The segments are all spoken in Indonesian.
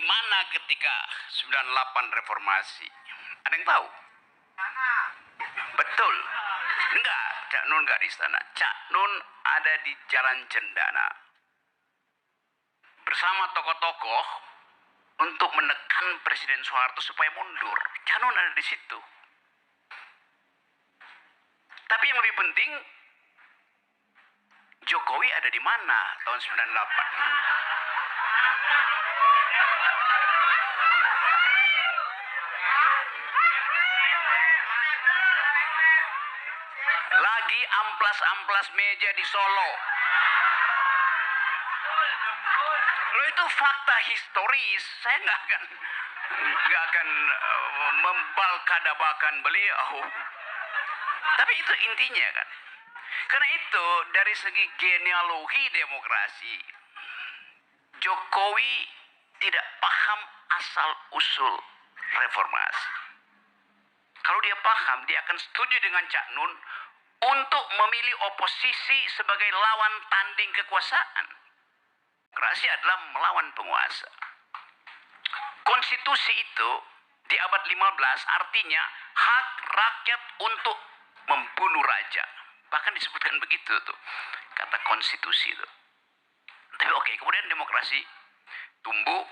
mana ketika 98 reformasi? Ada yang tahu? Betul. Enggak, Cak Nun enggak di istana. Cak Nun ada di Jalan Cendana bersama tokoh-tokoh untuk menekan Presiden Soeharto supaya mundur. Cak Nun ada di situ. Tapi yang lebih penting, Jokowi ada di mana tahun 98? Lagi amplas-amplas meja di Solo. Lo itu fakta historis. Saya nggak akan membalkadabakan beliau. Tapi itu intinya kan. Karena itu dari segi genealogi demokrasi, Jokowi tidak paham asal usul reformasi. Kalau dia paham, dia akan setuju dengan Cak Nun untuk memilih oposisi sebagai lawan tanding kekuasaan. Demokrasi adalah melawan penguasa. Konstitusi itu di abad 15 artinya hak rakyat untuk membunuh raja. Bahkan disebutkan begitu tuh, kata konstitusi itu. Tapi oke, kemudian demokrasi tumbuh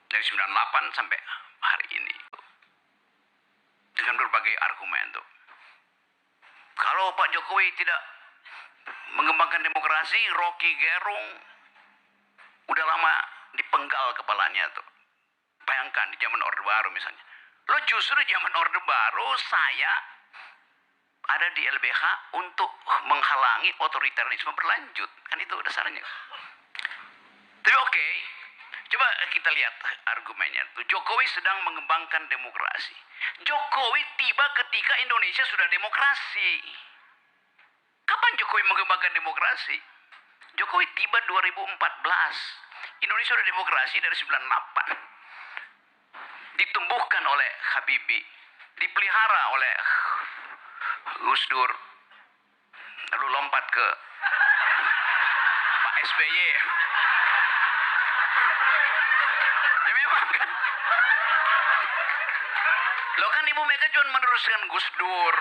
dari 98 sampai hari ini. Dengan berbagai argumen tuh. Kalau Pak Jokowi tidak mengembangkan demokrasi, Rocky Gerung udah lama dipenggal kepalanya tuh. Bayangkan di zaman Orde Baru misalnya. Lo justru di zaman Orde Baru saya ada di LBH untuk menghalangi otoritarianisme berlanjut. Kan itu dasarnya. Tapi oke, coba kita lihat argumennya tuh. Jokowi sedang mengembangkan demokrasi. Jokowi tiba ketika Indonesia sudah demokrasi. Kapan Jokowi mengembangkan demokrasi? Jokowi tiba 2014. Indonesia sudah demokrasi dari 98. Ditumbuhkan oleh Habibie, dipelihara oleh Gus Dur, lalu lompat ke Pak SBY. Ya memang kan. Lo kan Ibu Mega cuma meneruskan Gus Dur.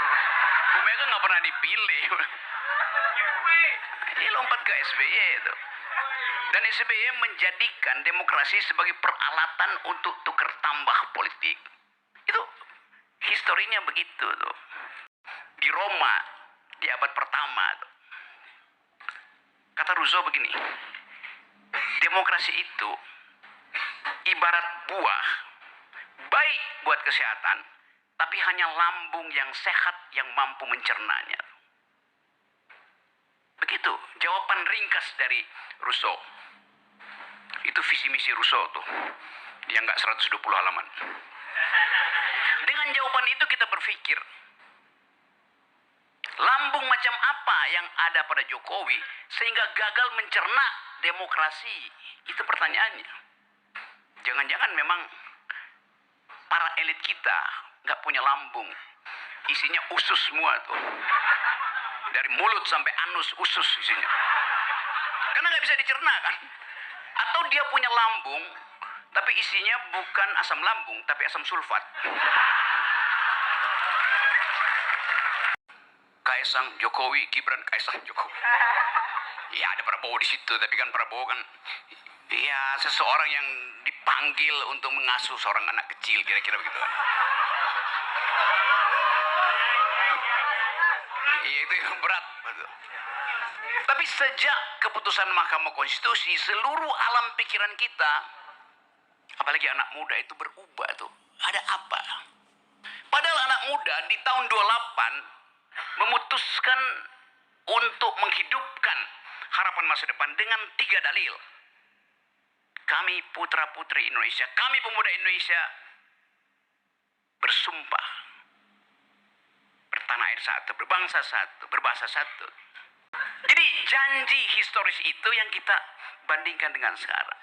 Bu Mega nggak pernah dipilih. Ini lompat ke SBY itu. Dan SBY menjadikan demokrasi sebagai peralatan untuk tukar tambah politik. Itu historinya begitu tuh. Di Roma di abad pertama tuh. Kata Rousseau begini. Demokrasi itu ibarat buah, baik buat kesehatan, tapi hanya lambung yang sehat yang mampu mencernanya. Begitu jawaban ringkas dari Rousseau. Itu visi misi Rousseau tuh. Dia nggak 120 halaman. Dengan jawaban itu kita berpikir, lambung macam apa yang ada pada Jokowi sehingga gagal mencerna demokrasi? Itu pertanyaannya. Jangan-jangan memang para elit kita nggak punya lambung. Isinya usus semua tuh. Dari mulut sampai anus usus isinya. Karena nggak bisa dicerna kan. Atau dia punya lambung, tapi isinya bukan asam lambung, tapi asam sulfat. Kaisang Jokowi, Gibran, Kaisang Jokowi. Ya ada Prabowo di situ, tapi kan Prabowo kan ya seseorang yang dipanggil untuk mengasuh seorang anak kecil, kira-kira begitu kan. Iya itu yang berat. Tapi sejak keputusan Mahkamah Konstitusi, seluruh alam pikiran kita, apalagi anak muda itu berubah tuh. Ada apa? Padahal anak muda di tahun 28 memutuskan untuk menghidupkan harapan masa depan dengan 3 dalil. Kami putra-putri Indonesia, kami pemuda Indonesia bersumpah bertanah air satu, berbangsa satu, berbahasa satu. Jadi janji historis itu yang kita bandingkan dengan sekarang.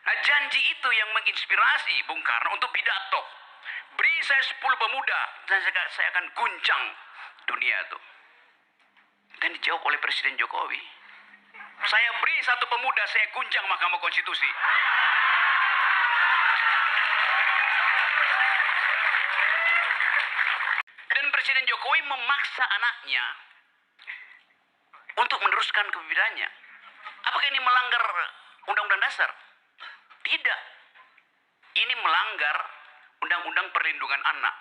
Nah janji itu yang menginspirasi Bung Karno untuk pidato. Beri saya 10 pemuda dan saya akan guncang dunia itu. Dan dijawab oleh Presiden Jokowi. Saya beri 1 pemuda, saya guncang Mahkamah Konstitusi. Presiden Jokowi memaksa anaknya untuk meneruskan kepemimpinannya. Apakah ini melanggar Undang-Undang Dasar? Tidak. Ini melanggar Undang-Undang Perlindungan Anak.